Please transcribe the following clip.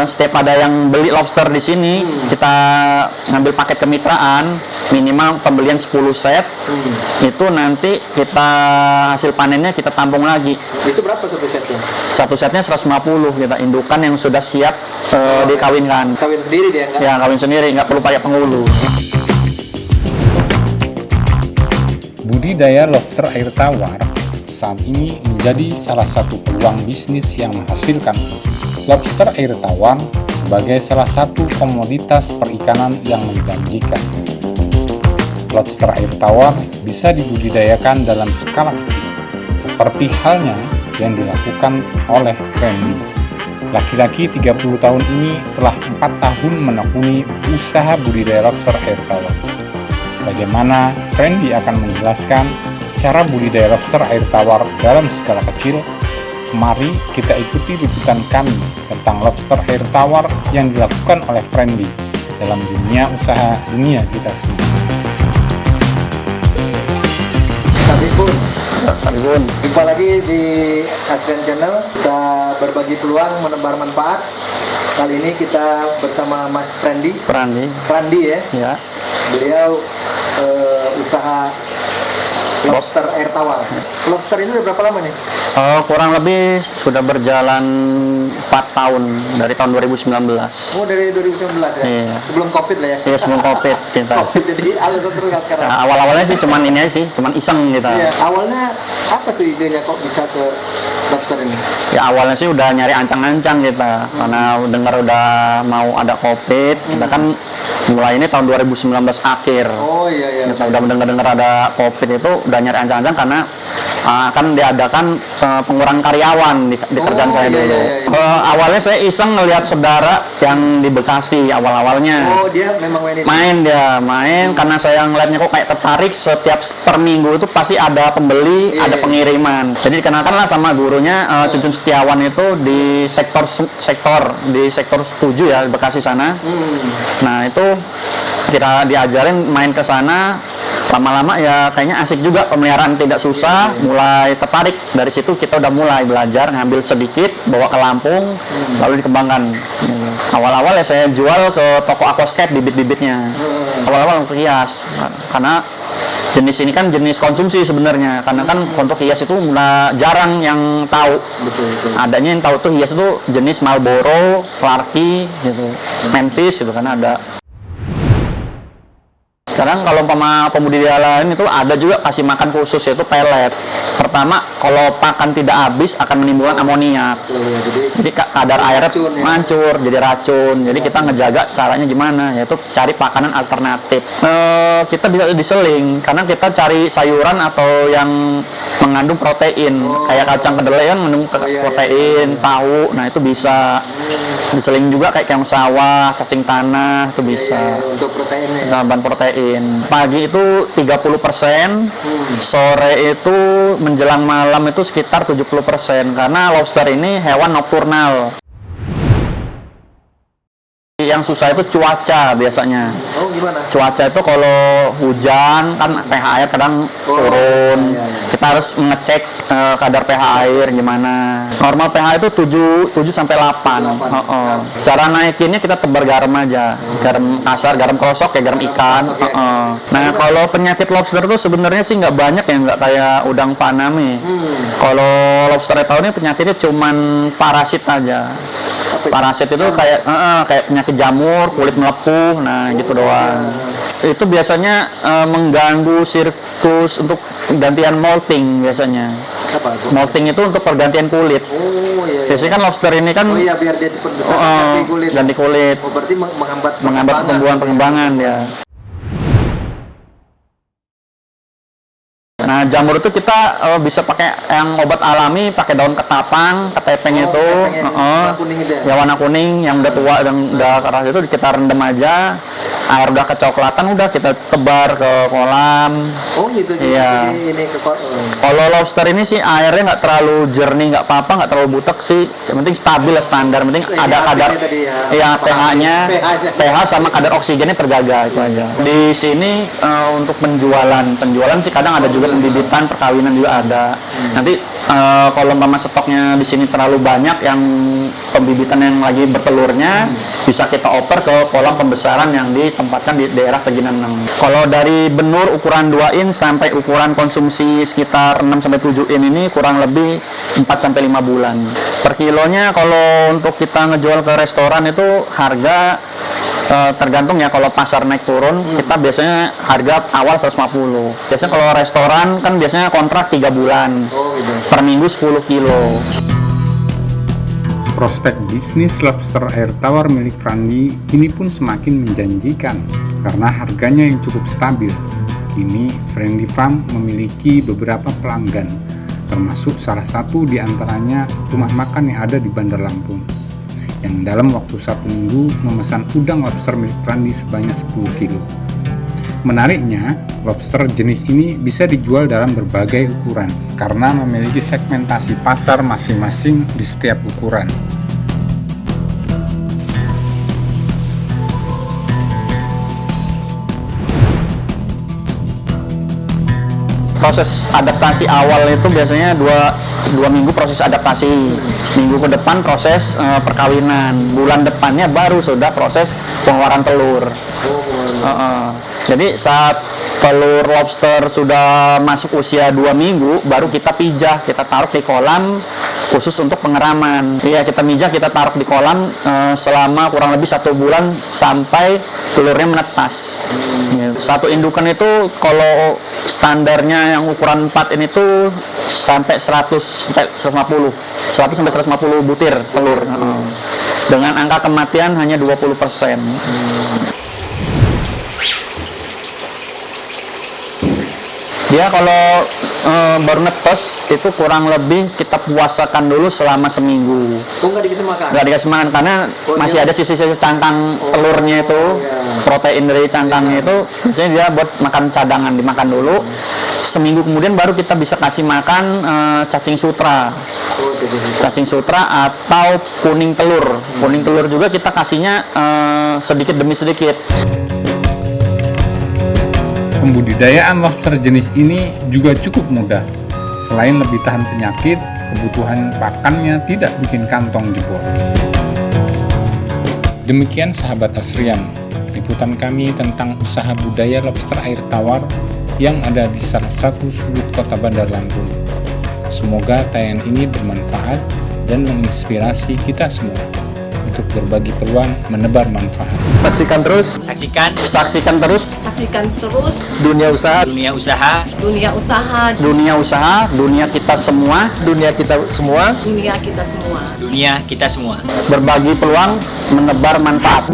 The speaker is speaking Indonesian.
setiap ada yang beli lobster di sini, kita ngambil paket kemitraan, minimal pembelian 10 set, itu nanti kita hasil panennya kita tampung lagi. Itu berapa satu setnya? Satu setnya 150 kita indukan yang sudah siap dikawinkan. Kawin sendiri dia enggak? Ya, kawin sendiri, nggak perlu pakai penghulu. Budidaya lobster air tawar saat ini menjadi salah satu peluang bisnis yang menghasilkan. Lobster air tawar sebagai salah satu komoditas perikanan yang menjanjikan. Lobster air tawar bisa dibudidayakan dalam skala kecil, seperti halnya yang dilakukan oleh Randy. Laki-laki 30 tahun ini telah 4 tahun menekuni usaha budidaya lobster air tawar. Bagaimana Randy akan menjelaskan cara budidaya lobster air tawar dalam skala kecil? Mari kita ikuti liputan kami tentang lobster air tawar yang dilakukan oleh Randy dalam dunia usaha dunia kita semua. Sabibun, jumpa lagi di Asren Channel. Kita berbagi peluang, menebar manfaat. Kali ini kita bersama Mas Randy ya. Ya. Beliau usaha lobster air tawar. Lobster ini udah berapa lama nih? Kurang lebih sudah berjalan 4 tahun dari tahun 2019. Oh, dari 2019 ya? Iya. Sebelum COVID lah ya? Iya, sebelum COVID kita. COVID jadi alasan terus sekarang. Nah, awal-awalnya sih cuman ini aja sih, cuman iseng gitu. Iya. Awalnya apa tuh idenya kok bisa ke lobster ini? Ya awalnya sih udah nyari ancang-ancang kita, karena dengar udah mau ada COVID, kita kan mulai ini tahun 2019 akhir. Oh iya. Kita udah mendengar ada COVID itu udah nyari ancang-ancang karena akan diadakan pengurangan karyawan di kerjaan saya dulu. Iya. Awalnya saya iseng ngelihat saudara yang di Bekasi awal-awalnya. Oh, dia memang main karena saya ngeliatnya kok kayak tertarik, setiap per minggu itu pasti ada pembeli, ada pengiriman. Jadi dikenalkanlah sama gurunya Cuncun Setiawan itu di sektor 7 ya, Bekasi sana. Nah, itu kita diajarin main ke sana. Lama-lama ya kayaknya asik juga, pemeliharaan tidak susah, mulai tertarik. Dari situ kita udah mulai belajar, ngambil sedikit, bawa ke Lampung, lalu dikembangkan. Awal-awal ya saya jual ke toko aquascape bibit-bibitnya. Awal-awal untuk hias, karena jenis ini kan jenis konsumsi sebenarnya, karena kan untuk hias itu udah jarang yang tahu. Betul. Adanya yang tahu tuh hias itu jenis Marlboro, Clarky, gitu, Mantis gitu kan ada. Sekarang kalau pembudidaya lain itu ada juga kasih makan khusus, yaitu pelet. Pertama, kalau pakan tidak habis akan menimbulkan amoniak. Jadi kadar airnya mancur, jadi racun. Jadi kita ngejaga caranya gimana, yaitu cari pakanan alternatif. Kita bisa diseling karena kita cari sayuran atau yang mengandung protein, kayak kacang kedelai kan mengandung protein, tahu. Nah itu bisa diseling juga kayak keong sawah, cacing tanah itu bisa. Untuk proteinnya. Tambahan protein. Pagi itu 30%, sore itu menjelang malam itu sekitar 70%, karena lobster ini hewan nokturnal. Yang susah itu cuaca biasanya. Oh, gimana? Cuaca itu kalau hujan kan pH air kadang turun. Kita harus mengecek kadar pH air gimana. Normal pH itu 7 sampai 8. Cara naikinnya kita tebar garam aja. Garam kasar, garam krosok kayak garam ikan. Nah, kalau penyakit lobster itu sebenarnya sih nggak banyak ya, nggak kayak udang Paname. Kalau lobster tahun ini penyakitnya cuman parasit aja. Parasit itu kayak penyakit jamur, kulit melepuh, nah gitu doang. Itu biasanya mengganggu siklus untuk gantian molting biasanya. Apa itu? Molting itu untuk pergantian kulit. Oh iya. Biasanya kan lobster ini kan biar dia cepat besar ganti kulit. Oh, berarti menghambat pengembangan ya. Nah, jamur itu kita bisa pakai yang obat alami, pakai daun ketapang, ketepeng itu, warna kuning yang udah tua dan udah keras itu kita rendam aja, air udah kecoklatan udah kita tebar ke kolam. Oh gitu. Iya. Ini ke kolam. Kalau lobster ini sih airnya nggak terlalu jernih, nggak apa-apa, nggak terlalu butek sih. Yang penting stabil lah, standar. Yang penting ada kadar, ya pH-nya, pH sama kadar oksigennya terjaga itu aja. Di sini untuk penjualan sih kadang ada juga pembibitan, perkawinan juga ada. Nanti kalau umpama stoknya di sini terlalu banyak yang pembibitan yang lagi bertelurnya, bisa kita oper ke kolam pembesaran yang ditempatkan di daerah Teginaneng. Kalau dari benur ukuran 2 in sampai ukuran konsumsi sekitar 6 sampai 7 in ini kurang lebih 4 sampai 5 bulan. Per kilonya kalau untuk kita ngejual ke restoran itu harga tergantung ya, kalau pasar naik turun kita biasanya harga awal 150. Biasanya kalau restoran kan biasanya kontrak 3 bulan. Per minggu 10 kilo. Prospek bisnis lobster air tawar milik Frandi ini pun semakin menjanjikan karena harganya yang cukup stabil. Kini Friendly Farm memiliki beberapa pelanggan, termasuk salah satu di antaranya rumah makan yang ada di Bandar Lampung, yang dalam waktu 1 minggu memesan udang lobster milik Frandi sebanyak 10 kilo. Menariknya, lobster jenis ini bisa dijual dalam berbagai ukuran karena memiliki segmentasi pasar masing-masing di setiap ukuran. Proses adaptasi awal itu biasanya dua minggu proses adaptasi. Minggu ke depan proses perkawinan. Bulan depannya baru sudah proses pengeluaran telur. Jadi saat telur lobster sudah masuk usia 2 minggu, baru kita pijah, kita taruh di kolam khusus untuk pengeraman. Iya, kita mijah, kita taruh di kolam selama kurang lebih 1 bulan sampai telurnya menetas. Satu indukan itu kalau standarnya yang ukuran 4 ini tuh sampai 100 sampai 150 butir telur. Dengan angka kematian hanya 20%. Dia kalau baru netes itu kurang lebih kita puasakan dulu selama seminggu. Nggak dikasih makan? Nggak dikasih makan karena masih ada sisa-sisa cangkang telurnya itu, protein dari cangkangnya itu, biasanya dia buat makan cadangan, dimakan dulu. Seminggu kemudian baru kita bisa kasih makan cacing sutra. Cacing sutra atau kuning telur. Kuning telur juga kita kasihnya sedikit demi sedikit. Pembudidayaan lobster jenis ini juga cukup mudah. Selain lebih tahan penyakit, kebutuhan pakannya tidak bikin kantong jebol. Demikian sahabat Asrian, liputan kami tentang usaha budaya lobster air tawar yang ada di salah satu sudut kota Bandar Lampung. Semoga tayangan ini bermanfaat dan menginspirasi kita semua untuk berbagi peluang menebar manfaat. Saksikan terus dunia usaha, dunia kita semua, berbagi peluang menebar manfaat.